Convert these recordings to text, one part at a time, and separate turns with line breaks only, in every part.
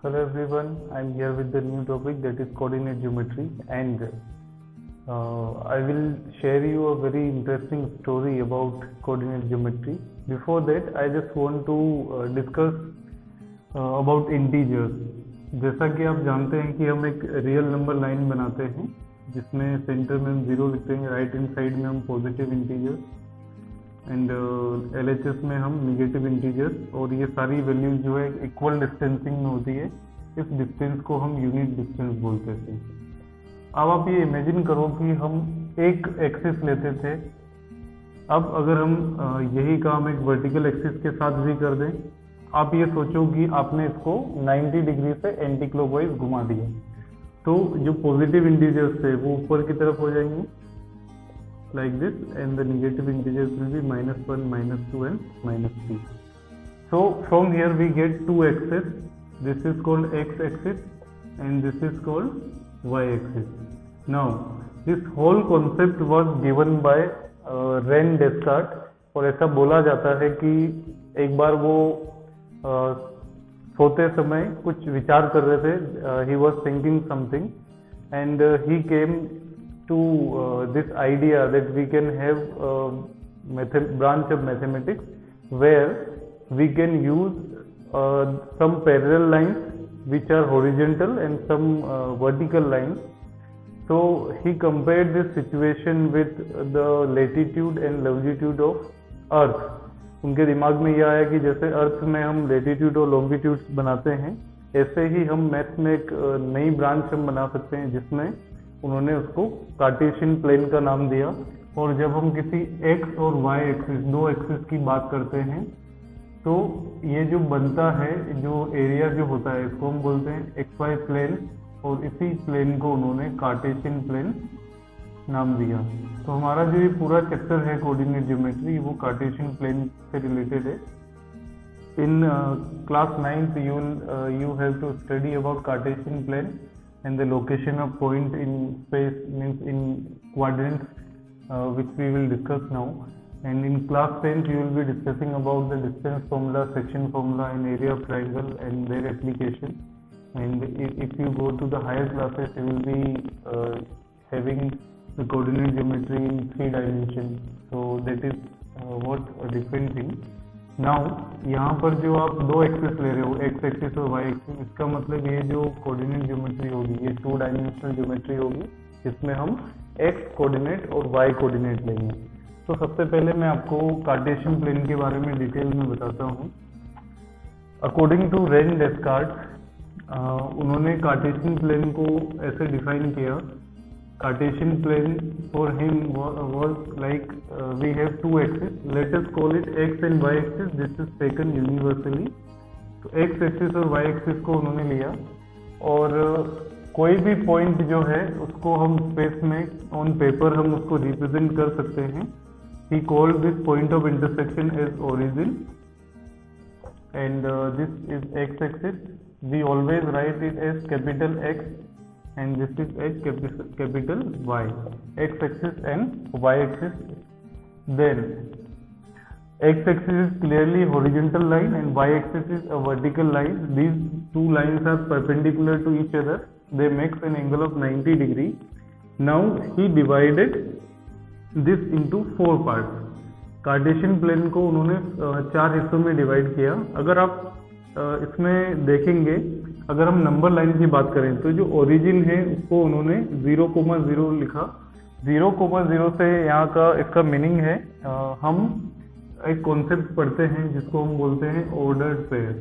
Hello everyone, I am here with the new topic, that is coordinate geometry, and I will share you a very interesting story about coordinate geometry. Before that, I just want to discuss about integers. जैसा कि आप जानते हैं कि हम एक real number line बनाते हैं जिसमें सेंटर में हम 0 लिखते हैं, राइट हैंड साइड में हम पॉजिटिव इंटीजर्स एंड LHS में हम निगेटिव इंटीजर्स, और ये सारी वैल्यूज जो है इक्वल डिस्टेंसिंग में होती है। इस डिस्टेंस को हम यूनिट डिस्टेंस बोलते थे। अब आप ये इमेजिन करो कि हम एक एक्सिस लेते थे। अब अगर हम यही काम एक वर्टिकल एक्सिस के साथ भी कर दें, आप ये सोचो कि आपने इसको 90 डिग्री से एंटी क्लॉकवाइज घुमा दिया, तो जो पॉजिटिव इंटीजर्स थे वो ऊपर की तरफ हो जाएंगे like this, and the negative integers will be -1, -2 and -3. So from here we get two axes. This is called x-axis and this is called y-axis. Now this whole concept was given by Rene Descartes, और ऐसा बोला जाता है कि एक बार वो सोते समय कुछ विचार कर रहे थे, he was thinking something and he came to this idea that we can have a branch of mathematics where we can use some parallel lines which are horizontal and some vertical lines. So he compared this situation with the latitude and longitude of Earth. उनके दिमाग में यह आया कि जैसे अर्थ में हम latitude और लॉन्गिट्यूड बनाते हैं, ऐसे ही हम मैथ में एक नई ब्रांच हम बना सकते हैं जिसमें उन्होंने उसको कार्टेशियन प्लेन का नाम दिया। और जब हम किसी एक्स और वाई एक्सिस, दो एक्सिस की बात करते हैं, तो ये जो बनता है, जो एरिया जो होता है, इसको हम बोलते हैं एक्स वाई प्लेन, और इसी प्लेन को उन्होंने कार्टेशियन प्लेन नाम दिया। तो हमारा जो ये पूरा चैप्टर है कोऑर्डिनेट ज्योमेट्री, वो कार्टेशियन प्लेन से रिलेटेड है। In class 9th you have to study about Cartesian plane and the location of point in space, means in quadrants, which we will discuss now. And in class 10th you will be discussing about the distance formula, section formula and area of triangle and their application. And if you go to the higher classes, you will be having the coordinate geometry in 3 dimensions. So that is what a different thing. Now यहाँ पर जो आप दो axis ले रहे हो, x axis और Y axis, इसका मतलब ये जो कोऑर्डिनेट ज्योमेट्री होगी, ये 2 डायमेंशनल ज्योमेट्री होगी जिसमें हम एक्स कोऑर्डिनेट और वाई कोऑर्डिनेट लेंगे। तो सबसे पहले मैं आपको कार्टेशियन प्लेन के बारे में डिटेल में बताता हूँ। अकॉर्डिंग टू रेन डेस्कार्ट, उन्होंने कार्टेशियन प्लेन को ऐसे डिफाइन किया। Cartesian plane for him was like we have 2 axes. Let us call it x and y axis. This is taken universally. तो x axis और y axis को उन्होंने लिया, और कोई भी पॉइंट जो है उसको हम स्पेस में ऑन पेपर हम उसको रिप्रेजेंट कर सकते हैं। He called this point of intersection as origin, and this is x axis. We always write it as capital X and this is as capital Y, x axis and y axis. Then x axis is clearly horizontal line and y axis is a vertical line. These two lines are perpendicular to each other. They make an angle of 90 degree. Now he divided this into 4 parts. Cartesian plane को उन्होंने 4 हिस्सों में divide किया। अगर आप इसमें देखेंगे, अगर हम नंबर लाइन की बात करें तो जो ओरिजिन है उसको उन्होंने 0,0 लिखा। 0,0 से यहाँ का इसका मीनिंग है, हम एक कॉन्सेप्ट पढ़ते हैं जिसको हम बोलते हैं ऑर्डर्ड पेयर।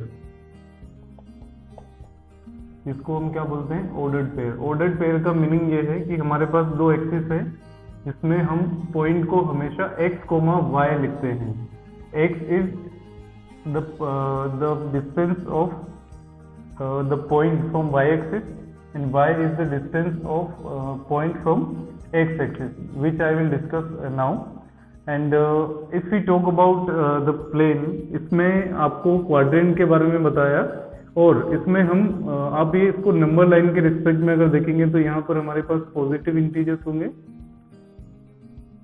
इसको हम क्या बोलते हैं? Ordered pair. ऑर्डर्ड पेयर का मीनिंग ये है कि हमारे पास 2 एक्सिस है जिसमें हम पॉइंट को हमेशा x, y लिखते हैं। x is the distance of the point from y-axis and y is the distance of point from x-axis, which I will discuss now. And if we talk about the plane, इसमें आपको quadrant के बारे में बताया, और इसमें हम आप ये इसको नंबर लाइन के रिस्पेक्ट में अगर देखेंगे तो यहाँ पर हमारे पास पॉजिटिव इंटीजर्स होंगे,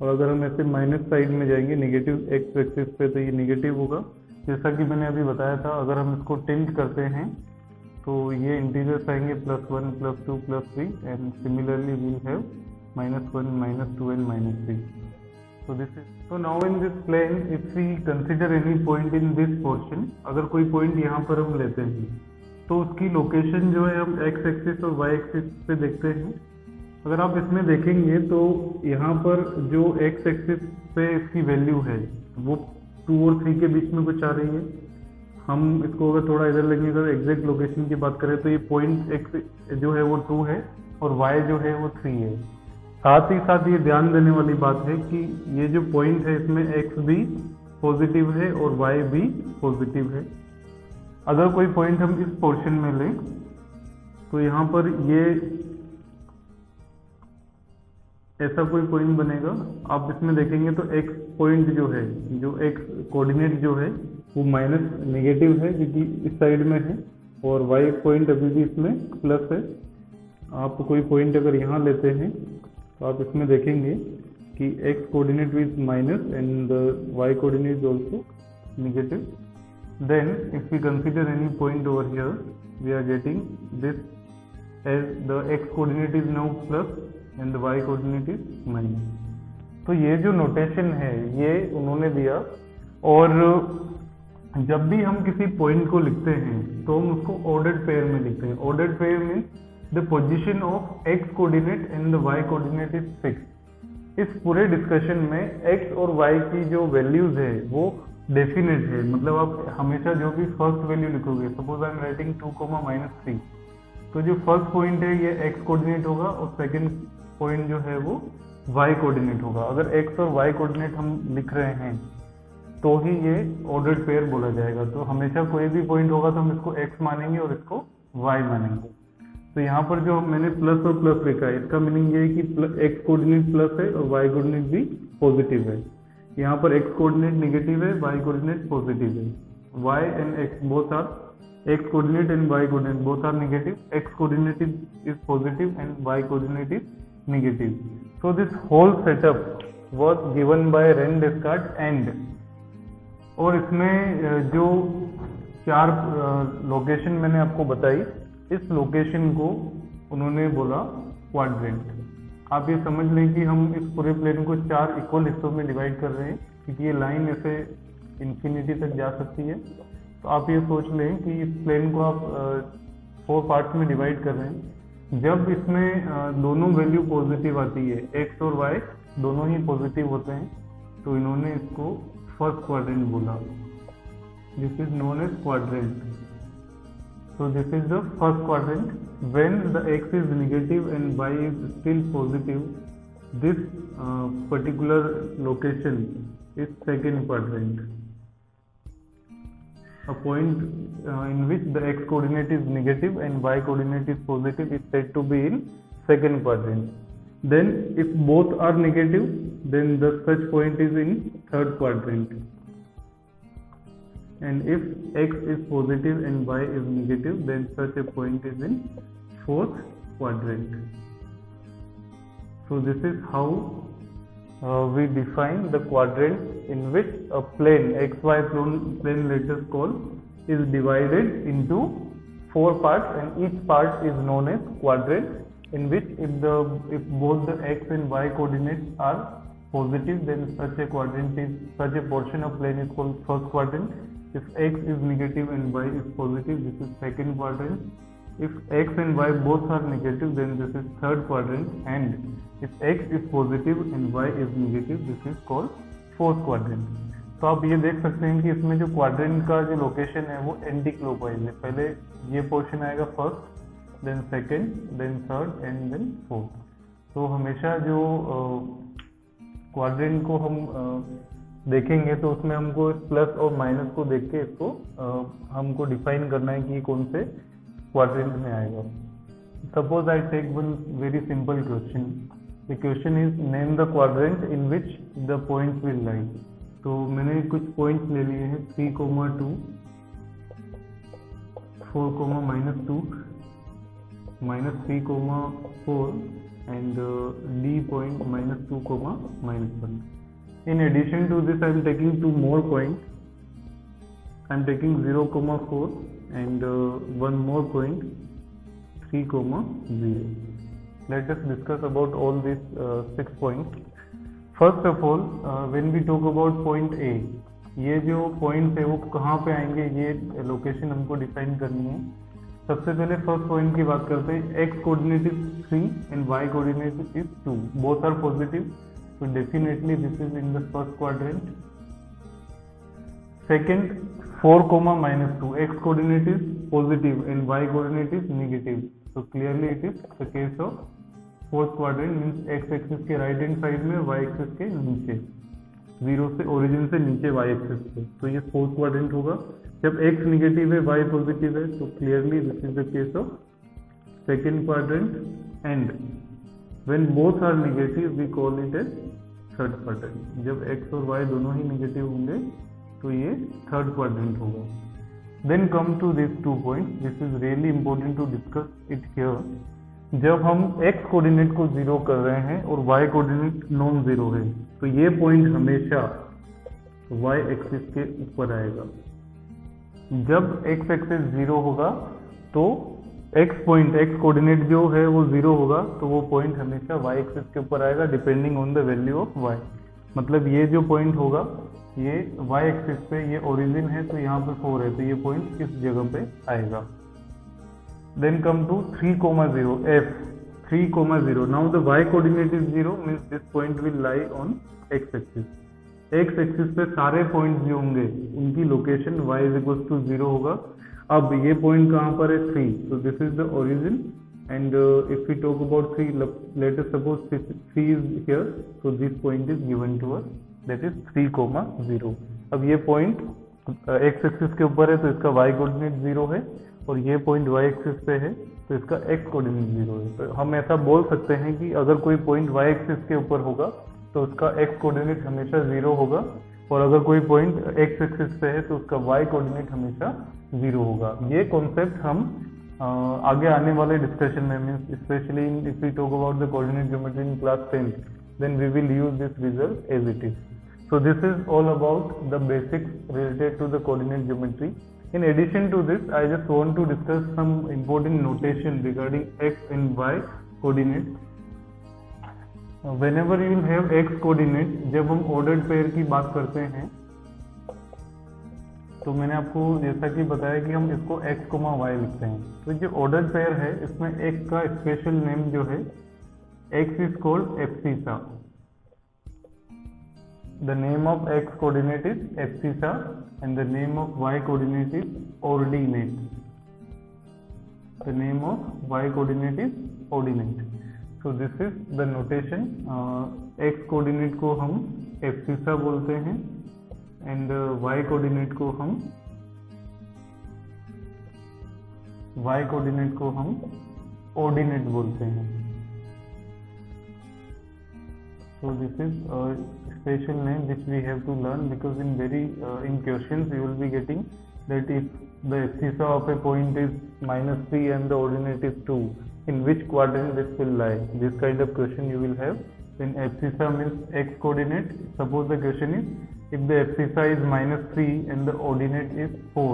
और अगर हम ऐसे माइनस साइड में जाएंगे नेगेटिव एक्स एक्सिस पे तो ये नेगेटिव होगा। जैसा कि मैंने अभी बताया था, अगर हम इसको टिल्ट करते हैं तो ये इंटीजर्स आएंगे +1 +2 +3 and similarly we'll have -1 -2 and -3. So now in this plane, if we consider any point in this portion, अगर कोई पॉइंट यहाँ पर हम लेते हैं तो उसकी लोकेशन जो है हम x एक्सिस और y एक्सिस पे देखते हैं. अगर आप इसमें देखेंगे तो यहाँ पर जो x एक्सिस पे इसकी वैल्यू है वो 2 और 3 के बीच में कुछ आ रही है. हम इसको अगर थोड़ा इधर लेंगे, अगर एग्जैक्ट लोकेशन की बात करें तो ये पॉइंट x जो है वो 2 है और y जो है वो 3 है. साथ ही साथ ये ध्यान देने वाली बात है कि ये जो पॉइंट है इसमें x भी पॉजिटिव है और y भी पॉजिटिव है. अगर कोई पॉइंट हम इस पोर्शन में लें तो यहाँ पर ये ऐसा कोई पॉइंट बनेगा. आप इसमें देखेंगे तो x पॉइंट जो है, जो x कोऑर्डिनेट जो है वो माइनस नेगेटिव है क्योंकि इस साइड में है और y पॉइंट अभी भी इसमें प्लस है. आप कोई पॉइंट अगर यहाँ लेते हैं तो आप इसमें देखेंगे कि x coordinate is minus and y coordinate is also negative. Then if we consider any point over here we are getting this as the x coordinate is now plus and the y coordinate is minus. तो ये जो notation है ये उन्होंने दिया. और जब भी हम किसी पॉइंट को लिखते हैं तो हम उसको ऑर्डर्ड पेयर में लिखते हैं. Ordered pair means the position of x coordinate and the y coordinate is fixed. इस पूरे डिस्कशन में x और y की जो वैल्यूज है वो डेफिनेट है. मतलब आप हमेशा जो भी फर्स्ट वैल्यू लिखोगे, सपोज आई एम राइटिंग 2, -3, तो जो फर्स्ट पॉइंट है ये x कोऑर्डिनेट होगा और सेकंड पॉइंट जो है वो y कोऑर्डिनेट होगा. अगर x और y कोऑर्डिनेट हम लिख रहे हैं तो ही ये ऑर्डर्ड पेयर बोला जाएगा. तो हमेशा कोई भी पॉइंट होगा तो हम इसको x मानेंगे और इसको y मानेंगे. तो यहाँ पर जो मैंने प्लस और प्लस लिखा है इसका मीनिंग ये है कि x कोऑर्डिनेट प्लस है और y कोऑर्डिनेट भी पॉजिटिव है. यहाँ पर x कोऑर्डिनेट नेगेटिव है, y कोऑर्डिनेट पॉजिटिव है. y and x both are, x coordinate and y coordinate both are negative. x coordinate is positive and y coordinate is negative. So this whole setup was given by Rene Descartes and. और इसमें जो 4 location मैंने आपको बताई, इस location को उन्होंने बोला क्वाड्रेंट. आप ये समझ लें कि हम इस पूरे प्लेन को 4 इक्वल हिस्सों में डिवाइड कर रहे हैं क्योंकि ये लाइन ऐसे इंफिनिटी तक जा सकती है. तो आप ये सोच लें कि इस प्लेन को आप 4 पार्ट्स में डिवाइड कर रहे हैं. जब इसमें दोनों वैल्यू पॉजिटिव आती है, x और y दोनों ही पॉजिटिव होते हैं, तो इन्होंने इसको फर्स्ट क्वाड्रेंट बोला. This is known as quadrant. So this is the first quadrant. When the x is negative and y is still positive, this particular location is second quadrant. A point in which the x coordinate is negative and y coordinate is positive is said to be in second quadrant. Then if both are negative, then the such point is in third quadrant. And if x is positive and y is negative, then such a point is in fourth quadrant. So this is how we define the quadrant in which a plane, xy plane let us call, is divided into 4 parts, and each part is known as quadrant, in which if both the x and y coordinates are positive, then such a portion of plane is called first quadrant. If x is negative and y is positive, this is second quadrant. If x and y both are negative, then this is third quadrant. And if x is positive and y is negative, this is called fourth quadrant. तो आप ये देख सकते हैं कि इसमें जो quadrant का जो लोकेशन है वो एंटी क्लॉकवाइज है. पहले ये पोर्शन आएगा first, then second, then third and then fourth. तो हमेशा जो क्वाड्रेंट को हम देखेंगे तो उसमें हमको प्लस और माइनस को देख के इसको हमको डिफाइन करना है कि कौन से क्वाड्रेंट में आएगा. Suppose I take one very simple question. The question is name the quadrant in which the points will lie. तो मैंने कुछ पॉइंट्स ले लिए हैं 3, 2, 4, -2, -3, 4 and D point -2, -1. In addition to this, I am taking 2 more points. I am taking 0, 4 and one more point 3, 0. Let us discuss about all these 6 points. First of all, when we talk about point A, ये जो point है वो कहाँ पे आएंगे, ये location हमको define करनी है. सबसे पहले फर्स्ट पॉइंट की बात करते हैं. X coordinate is 3 and y coordinate is 2. Both are positive, so definitely this is in the first quadrant. Second, 4, -2. X coordinate is positive and y coordinate is negative. So clearly it is the case of fourth quadrant, means x axis के right hand side में, y axis के नीचे, 0 से origin से नीचे y axis पे. तो ये fourth quadrant होगा. जब x negative है, y positive है, तो clearly this is the case of second quadrant. And when both are negative we call it as third quadrant. जब x और y दोनों ही negative होंगे तो ये third quadrant होगा. Then come to these 2 points. This is really important to discuss it here. जब हम x coordinate को 0 कर रहे हैं और y कोऑर्डिनेट नॉन जीरो है, तो ये पॉइंट हमेशा y एक्सिस के ऊपर आएगा. जब x एक्सिस 0 होगा तो x पॉइंट, x कोऑर्डिनेट जो है वो 0 होगा, तो वो पॉइंट हमेशा y एक्सिस के ऊपर आएगा depending on the value of y. मतलब ये जो पॉइंट होगा ये y एक्सिस पे, ये ओरिजिन है तो यहाँ पे 4 है, तो ये पॉइंट इस जगह पे आएगा. Then come to 3, 0, f 3, 0. Now the y coordinate is 0, means this point will lie on x axis. x axis पे सारे पॉइंट्स जो होंगे उनकी location y is equals to 0 होगा. अब ये पॉइंट कहाँ पर है? 3. So this is the origin, and if we talk about 3, let us suppose 3 is here, so this point is given to us, that is 3, 0. अब ये पॉइंट x एक्सिस के ऊपर है तो इसका y कोऑर्डिनेट 0 है, और ये पॉइंट y एक्सिस पे है तो इसका x कोऑर्डिनेट 0 है. तो हम ऐसा बोल सकते हैं कि अगर कोई पॉइंट y एक्सिस के ऊपर होगा तो उसका x कोऑर्डिनेट हमेशा 0 होगा, और अगर कोई पॉइंट x एक्सिस पे है तो उसका y कोऑर्डिनेट हमेशा 0 होगा. ये कॉन्सेप्ट हम आगे आने वाले डिस्कशन में, means specially if we talk about the coordinate geometry in class 10, then we will use this result as it is. So this is all about the basics related to the coordinate geometry. In addition to this, I just want to discuss some important notation regarding x and y coordinates. Whenever you will have x coordinate, जब हम ordered pair की बात करते हैं, तो मैंने आपको जैसा कि बताया कि हम इसको x, y लिखते हैं. तो जो ordered pair है इसमें x का स्पेशल नेम जो है, x is called abscissa. The name of x coordinate is abscissa and the name of y coordinate is ordinate. The name of y coordinate is ordinate. So this is the notation. X coordinate को हम abscissa बोलते हैं and y coordinate को हम ordinate बोलते हैं. So this is a special name which we have to learn, because in questions you will be getting that if the abscissa of a point is -3 and the ordinate is 2, in which quadrant this will lie? This kind of question you will have. Then abscissa means x coordinate. Suppose the question is if the abscissa is -3 and the ordinate is 4,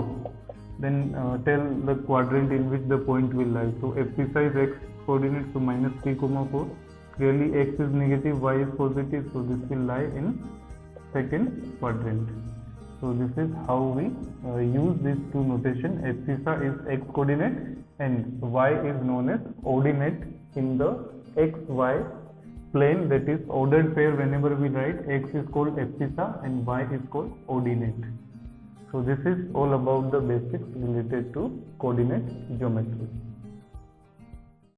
then tell the quadrant in which the point will lie. So abscissa is x coordinate, so -3, 4. Clearly x is negative, y is positive, so this will lie in second quadrant. So this is how we use these two notation. Abscissa is x coordinate and y is known as ordinate in the xy plane, that is ordered pair. Whenever we write, x is called abscissa and y is called ordinate. So this is all about the basics related to coordinate geometry.